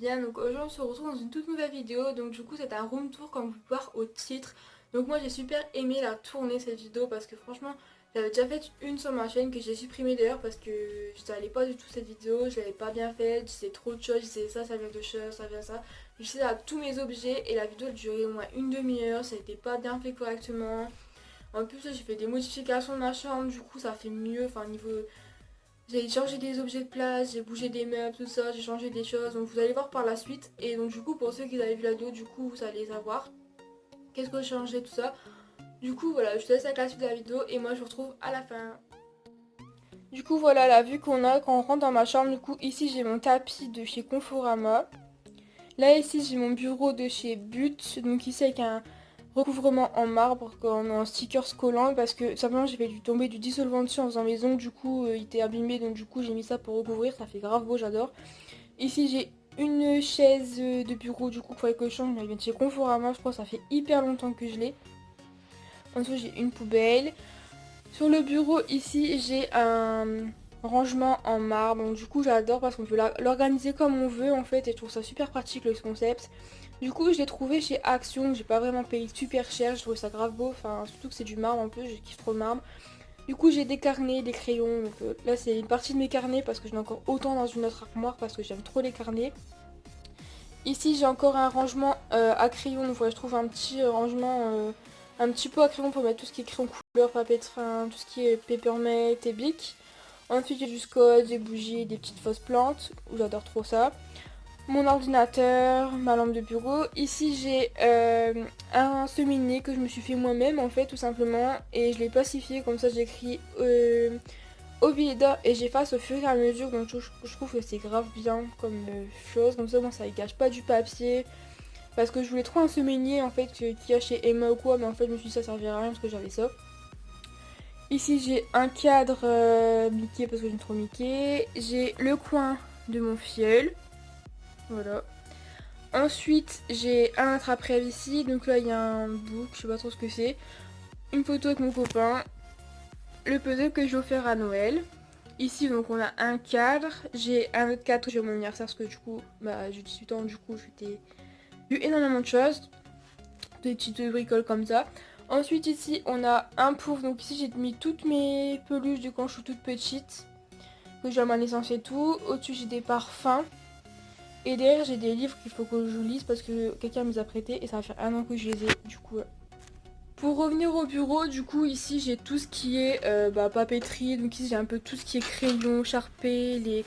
bien. Donc aujourd'hui on se retrouve dans une toute nouvelle vidéo. Donc du coup c'est un room tour comme vous pouvez voir au titre. Donc moi j'ai super aimé la tourner cette vidéo parce que franchement j'avais déjà fait une sur ma chaîne que j'ai supprimée d'ailleurs parce que je n'allais pas du tout cette vidéo, je l'avais pas bien faite, je disais trop de choses, je disais ça, ça vient de ça vient ça. Je disais à tous mes objets et la vidéo elle durait au moins une demi-heure, ça n'était pas bien fait correctement. En plus j'ai fait des modifications de ma chambre, du coup ça fait mieux, enfin niveau j'ai changé des objets de place, j'ai bougé des meubles, tout ça, j'ai changé des choses, donc vous allez voir par la suite. Et donc du coup pour ceux qui avaient vu la vidéo, du coup vous allez savoir qu'est-ce que j'ai changé, tout ça. Du coup voilà, je te laisse avec la suite de la vidéo et moi je vous retrouve à la fin. Du coup voilà la vue qu'on a quand on rentre dans ma chambre. Du coup ici j'ai mon tapis de chez Conforama. Là ici j'ai mon bureau de chez But, donc ici avec un recouvrement en marbre en stickers collants parce que simplement j'ai fait tomber du dissolvant dessus en faisant mes ongles, du coup il était abîmé, donc du coup j'ai mis ça pour recouvrir, ça fait grave beau, j'adore. Ici j'ai une chaise de bureau, du coup il faudrait que je change, elle vient de chez Conforama, je crois que ça fait hyper longtemps que je l'ai. Ensuite j'ai une poubelle. Sur le bureau ici j'ai un rangement en marbre, donc du coup j'adore parce qu'on peut l'organiser comme on veut en fait et je trouve ça super pratique le concept. Du coup je l'ai trouvé chez Action, j'ai pas vraiment payé super cher, je trouve ça grave beau, enfin surtout que c'est du marbre en plus, je kiffe trop le marbre. Du coup j'ai des carnets, des crayons, donc là c'est une partie de mes carnets parce que j'en ai encore autant dans une autre armoire parce que j'aime trop les carnets. Ici j'ai encore un rangement à crayon, donc voilà, je trouve un petit rangement, un petit pot à crayon pour mettre tout ce qui est crayon couleur, papier de fin, tout ce qui est papermate et bic. Ensuite j'ai du scotch, des bougies, des petites fausses plantes, j'adore trop ça. Mon ordinateur, ma lampe de bureau. Ici j'ai un seminé que je me suis fait moi-même en fait tout simplement. Et je l'ai plastifié comme ça, j'ai écrit au vide et j'efface au fur et à mesure. Donc je trouve que c'est grave bien comme chose. Comme ça bon, ça ne gâche pas du papier. Parce que je voulais trop un seminé en fait qu'il y a chez Emma ou quoi. Mais en fait je me suis dit ça servirait à rien parce que j'avais ça. Ici j'ai un cadre Mickey parce que j'aime trop Mickey. J'ai le coin de mon filleul. Voilà. Ensuite, j'ai un attrape-rêve ici. Donc là, il y a un book, je sais pas trop ce que c'est. Une photo avec mon copain. Le puzzle que j'ai offert à Noël. Ici, donc, on a un cadre. J'ai un autre cadre que j'ai à mon anniversaire parce que du coup, bah, j'ai 18 ans, du coup, j'ai vu énormément de choses. Des petites bricoles comme ça. Ensuite, ici, on a un pouf. Donc ici, j'ai mis toutes mes peluches de quand je suis toute petite. Que j'ai à ma naissance et tout. Au-dessus, j'ai des parfums. Et derrière j'ai des livres qu'il faut que je lise parce que quelqu'un me les a prêtés et ça va faire un an que je les ai du coup. Pour revenir au bureau, du coup ici j'ai tout ce qui est papeterie, donc ici j'ai un peu tout ce qui est crayon, charpé, les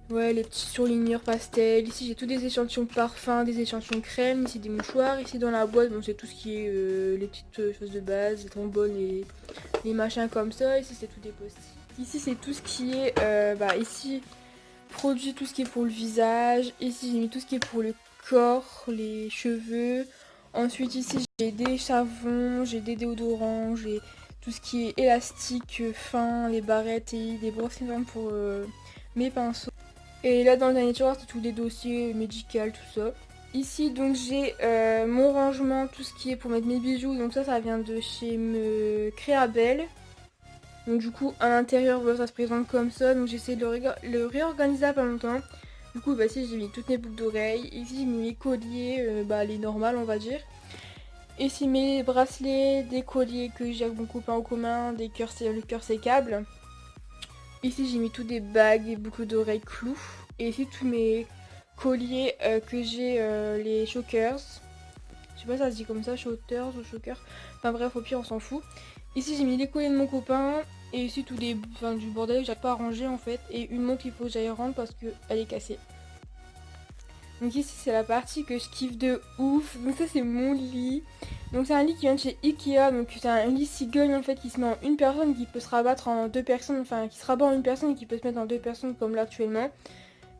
petits surligneurs pastel. Ici j'ai tous des échantillons de parfum, des échantillons de crème, ici des mouchoirs, ici dans la boîte bon, c'est tout ce qui est les petites choses de base, les trombones, les machins comme ça. Ici c'est tout des post-it. Ici c'est tout ce qui est ici produit, tout ce qui est pour le visage. Ici j'ai mis tout ce qui est pour le corps, les cheveux. Ensuite ici j'ai des savons, j'ai des déodorants, j'ai tout ce qui est élastique, fin, les barrettes et des brosses à dents pour mes pinceaux. Et là dans le dernier tiroir c'est tous les dossiers médicaux, tout ça. Ici donc j'ai mon rangement, tout ce qui est pour mettre mes bijoux. Donc ça vient de chez Créabel. Donc du coup à l'intérieur voilà, ça se présente comme ça. Donc j'ai essayé de le réorganiser à pas longtemps. Du coup ici j'ai mis toutes mes boucles d'oreilles. Ici j'ai mis mes colliers, les normales on va dire. Ici mes bracelets, des colliers que j'ai avec mon copain en commun, des cœurs, le cœur sécable. Ici j'ai mis tous des bagues, des boucles d'oreilles clous. Et ici tous mes colliers que j'ai, les chokers. Je sais pas si ça se dit comme ça, shooters ou chokers. Enfin bref, au pire on s'en fout. Ici j'ai mis les colliers de mon copain. Et ici tout du bordel que j'arrive pas à ranger en fait. Et une montre qu'il faut que j'aille rendre parce qu'elle est cassée. Donc ici c'est la partie que je kiffe de ouf. Donc ça c'est mon lit. Donc c'est un lit qui vient de chez Ikea. Donc c'est un lit cigogne en fait qui se met en une personne, qui peut se rabattre en deux personnes. Enfin qui se rabat en une personne et qui peut se mettre en deux personnes comme là actuellement.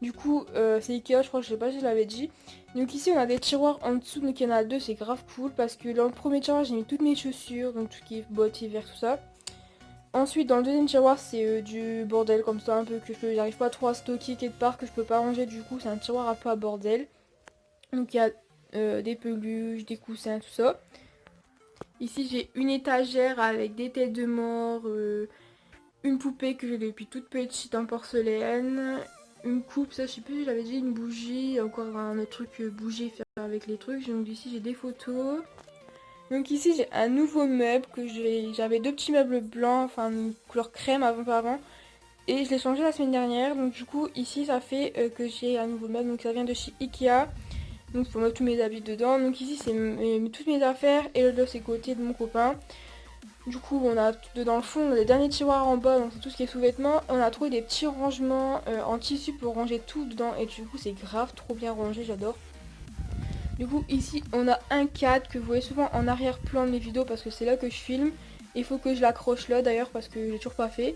Du coup c'est Ikea, je crois, je sais pas si je l'avais dit. Donc ici on a des tiroirs en dessous, donc il y en a deux, c'est grave cool parce que dans le premier tiroir j'ai mis toutes mes chaussures, donc tout ce qui est bottes, hiver, tout ça. Ensuite dans le deuxième tiroir c'est du bordel comme ça un peu que j'arrive pas trop à stocker quelque part, que je peux pas ranger, du coup c'est un tiroir un peu à bordel. Donc il y a des peluches, des coussins, tout ça. Ici j'ai une étagère avec des têtes de mort, une poupée que j'ai depuis toute petite en porcelaine. une coupe, ça je sais plus, j'avais dit une bougie, encore un autre truc bougie faire avec les trucs. Donc ici j'ai des photos. Donc ici j'ai un nouveau meuble que j'avais deux petits meubles blancs, enfin une couleur crème avant. Et je l'ai changé la semaine dernière. Donc du coup ici ça fait que j'ai un nouveau meuble. Donc ça vient de chez Ikea. Donc pour mettre tous mes habits dedans. Donc ici c'est toutes mes affaires. Et le c'est côté de mon copain. Du coup on a dans le fond les derniers tiroirs en bas. Donc c'est tout ce qui est sous-vêtements. On a trouvé des petits rangements en tissu pour ranger tout dedans. Et du coup c'est grave trop bien rangé, j'adore. Du coup ici on a un cadre que vous voyez souvent en arrière-plan de mes vidéos parce que c'est là que je filme. Il faut que je l'accroche là d'ailleurs parce que je l'ai toujours pas fait.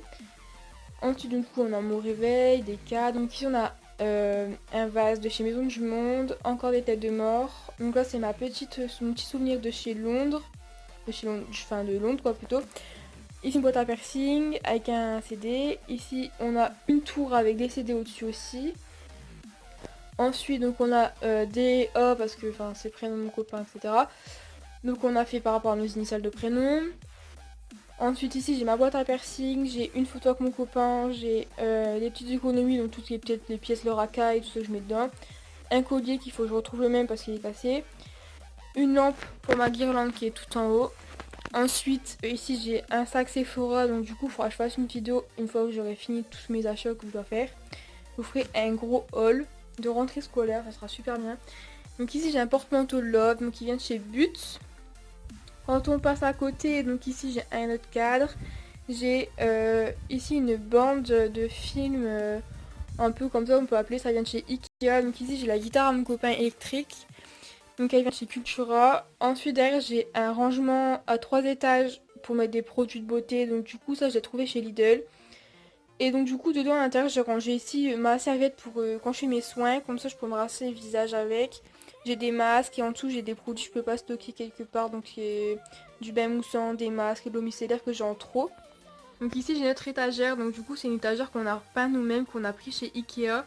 Ensuite du coup on a mon réveil, des cadres. Donc ici on a un vase de chez Maison du Monde, encore des têtes de mort. Donc là c'est mon petit souvenir de chez Londres. Enfin de Londres quoi plutôt. Ici une boîte à piercing avec un CD. Ici on a une tour avec des CD au-dessus aussi. Ensuite donc on a des A parce que c'est le prénom de mon copain, etc. Donc on a fait par rapport à nos initiales de prénom. Ensuite ici j'ai ma boîte à piercing, j'ai une photo avec mon copain, j'ai des petites économies, donc toutes les pièces, le racaille, tout ce que je mets dedans. Un collier qu'il faut que je retrouve le même parce qu'il est cassé. Une lampe pour ma guirlande qui est tout en haut. Ensuite ici j'ai un sac Sephora, donc du coup il faudra que je fasse une vidéo une fois que j'aurai fini tous mes achats que je dois faire. Je vous ferai un gros haul de rentrée scolaire, ça sera super bien. Donc ici j'ai un porte-manteau Love, donc qui vient de chez But. Quand on passe à côté, donc ici j'ai un autre cadre. J'ai ici une bande de films un peu comme ça on peut appeler, ça vient de chez Ikea. Donc ici j'ai la guitare à mon copain électrique. Donc elle vient de chez Cultura. Ensuite derrière j'ai un rangement à 3 étages pour mettre des produits de beauté. Donc du coup ça je l'ai trouvé chez Lidl. Et donc du coup dedans à l'intérieur j'ai rangé ici ma serviette pour quand je fais mes soins, comme ça je peux me rincer le visage avec. J'ai des masques et en dessous j'ai des produits que je peux pas stocker quelque part, donc du bain moussant, des masques et de l'eau micellaire que j'ai en trop. Donc ici j'ai notre étagère, donc du coup c'est une étagère qu'on a peint nous-mêmes, qu'on a pris chez Ikea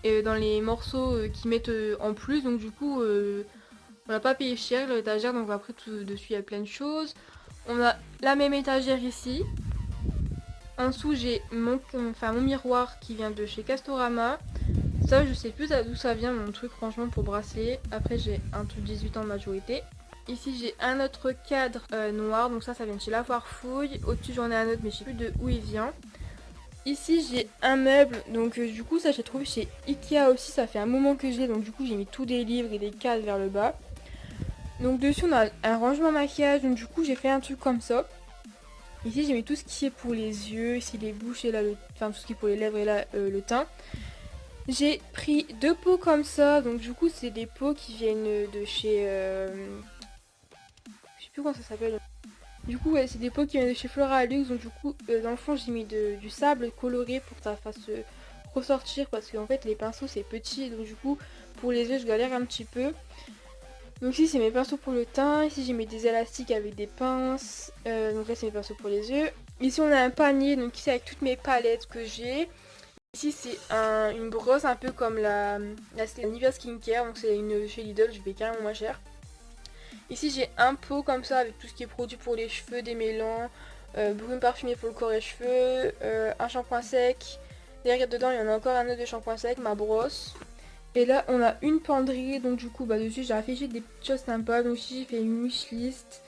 et dans les morceaux qu'ils mettent en plus, donc du coup on n'a pas payé cher l'étagère, donc après tout dessus il y a plein de choses. On a la même étagère ici. En dessous j'ai mon miroir qui vient de chez Castorama. Ça je sais plus d'où ça vient mon truc franchement pour bracelet. Après j'ai un truc 18 ans de majorité. Ici j'ai un autre cadre noir, donc ça vient de chez La Foire Fouille. Au-dessus j'en ai un autre mais je sais plus de où il vient. Ici j'ai un meuble, donc du coup ça j'ai trouvé chez Ikea aussi, ça fait un moment que j'ai, donc du coup j'ai mis tous des livres et des cadres vers le bas. Donc dessus on a un rangement maquillage, donc du coup j'ai fait un truc comme ça. Ici j'ai mis tout ce qui est pour les yeux, ici les bouches et là tout ce qui est pour les lèvres et là le teint. J'ai pris deux pots comme ça, donc du coup c'est des pots qui viennent de chez... je sais plus comment ça s'appelle. Du coup ouais, c'est des pots qui viennent de chez Flora Luxe, donc du coup dans le fond j'ai mis du sable coloré pour que ça fasse ressortir parce qu'en fait les pinceaux c'est petit, donc du coup pour les yeux je galère un petit peu. Donc ici c'est mes pinceaux pour le teint, ici j'ai mis des élastiques avec des pinces, donc là c'est mes pinceaux pour les yeux. Ici on a un panier, donc ici avec toutes mes palettes que j'ai. Ici c'est une brosse un peu comme la Nivea Skincare, donc c'est une chez Lidl, je vais carrément moins cher. Ici j'ai un pot comme ça avec tout ce qui est produit pour les cheveux, des mélans, brume parfumée pour le corps et cheveux, un shampoing sec. Derrière dedans il y en a encore un autre de shampoing sec, ma brosse. Et là on a une penderie, donc du coup dessus j'ai affiché des petites choses sympas. Donc ici j'ai fait une wishlist.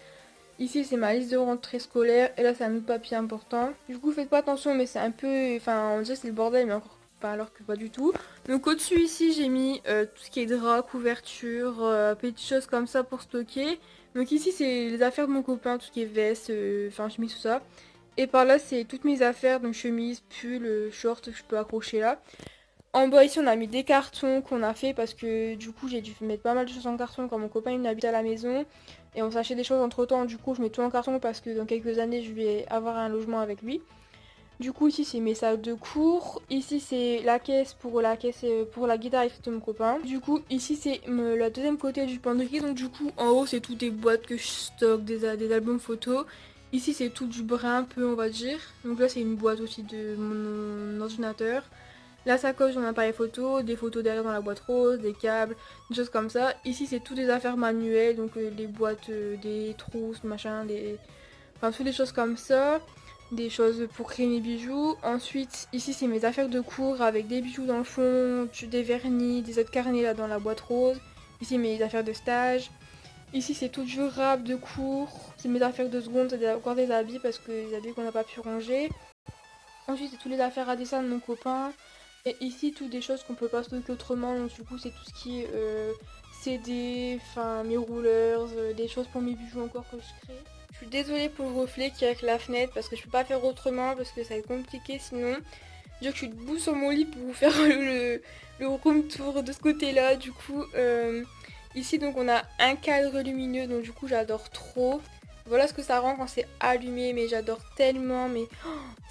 Ici c'est ma liste de rentrée scolaire et là c'est un autre papier important. Du coup faites pas attention mais c'est un peu, on dirait c'est le bordel mais encore pas alors que pas du tout. Donc au-dessus ici j'ai mis tout ce qui est drap, couverture, petites choses comme ça pour stocker. Donc ici c'est les affaires de mon copain, tout ce qui est veste, chemise tout ça. Et par là c'est toutes mes affaires, donc chemise, pull, short que je peux accrocher là. En bas ici on a mis des cartons qu'on a fait parce que du coup j'ai dû mettre pas mal de choses en carton quand mon copain il habite à la maison. Et on s'achète des choses entre temps, du coup je mets tout en carton parce que dans quelques années je vais avoir un logement avec lui. Du coup ici c'est mes sacs de cours, ici c'est la caisse pour la guitare électrique de mon copain. Du coup ici c'est le deuxième côté du penderie, donc du coup en haut c'est toutes des boîtes que je stocke, des albums photos. Ici c'est tout du brun un peu on va dire, donc là c'est une boîte aussi de mon ordinateur. La sacoche dans l'appareil photo, des photos derrière dans la boîte rose, des câbles, des choses comme ça. Ici c'est toutes des affaires manuelles, donc les boîtes, des trousses, machin, toutes les choses comme ça. des choses pour créer mes bijoux. Ensuite, ici c'est mes affaires de cours avec des bijoux dans le fond, des vernis, des autres carnets là dans la boîte rose. Ici mes affaires de stage. Ici c'est tout du rap de cours. C'est mes affaires de seconde, c'est encore des habits parce que les habits qu'on n'a pas pu ranger. Ensuite c'est toutes les affaires à dessin de mon copain. Et ici toutes des choses qu'on peut pas stocker autrement. Donc du coup c'est tout ce qui est CD, enfin mes rouleurs, des choses pour mes bijoux encore que je crée. Je suis désolée pour le reflet qui est avec la fenêtre parce que je peux pas faire autrement parce que ça va être compliqué sinon. Dire que je suis debout sur mon lit pour vous faire le room tour de ce côté là. Du coup ici donc on a un cadre lumineux donc du coup j'adore trop. Voilà ce que ça rend quand c'est allumé mais j'adore tellement mais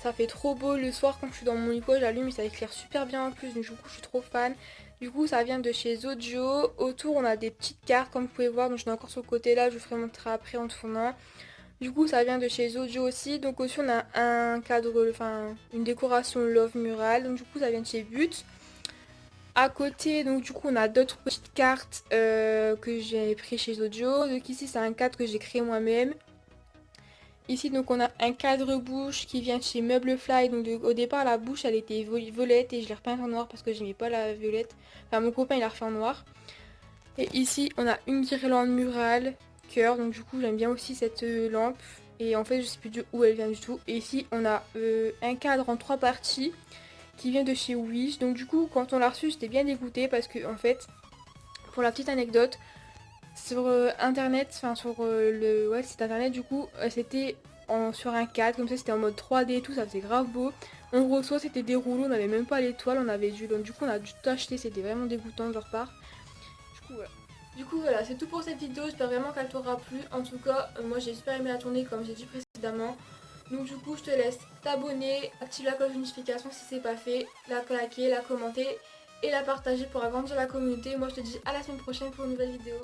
ça fait trop beau le soir quand je suis dans mon lit quoi j'allume et ça éclaire super bien en plus donc du coup je suis trop fan. Du coup ça vient de chez Zodio. Autour on a des petites cartes comme vous pouvez voir donc je suis encore sur le côté là, je vous ferai montrer après en tournant. Du coup ça vient de chez Zodio aussi. Donc aussi on a un cadre, enfin une décoration love mural. Donc du coup ça vient de chez But. À côté donc du coup on a d'autres petites cartes que j'ai pris chez Zodio. Donc ici c'est un cadre que j'ai créé moi-même. Ici donc on a un cadre bouche qui vient de chez Meuble Fly. Donc au départ la bouche elle était violette et je l'ai repeinte en noir parce que j'aimais pas la violette. Enfin mon copain il l'a refait en noir. Et ici on a une guirlande murale cœur, donc du coup j'aime bien aussi cette lampe. Et en fait je sais plus où elle vient du tout. Et ici on a un cadre en 3 parties qui vient de chez Wish. Donc du coup quand on l'a reçu j'étais bien dégoûtée parce que en fait, pour la petite anecdote, sur internet, enfin sur le site internet du coup c'était sur un cadre comme ça, c'était en mode 3D et tout, ça faisait grave beau. On reçoit, c'était des rouleaux, on n'avait même pas l'étoile, on avait dû, donc du coup on a dû tout acheter, c'était vraiment dégoûtant de leur part. Du coup voilà, c'est tout pour cette vidéo, j'espère vraiment qu'elle t'aura plu. En tout cas, moi j'ai super aimé la tournée comme j'ai dit précédemment. Donc du coup je te laisse t'abonner, activer la cloche de notification si c'est pas fait, la liker, la commenter et la partager pour agrandir la communauté. Moi je te dis à la semaine prochaine pour une nouvelle vidéo.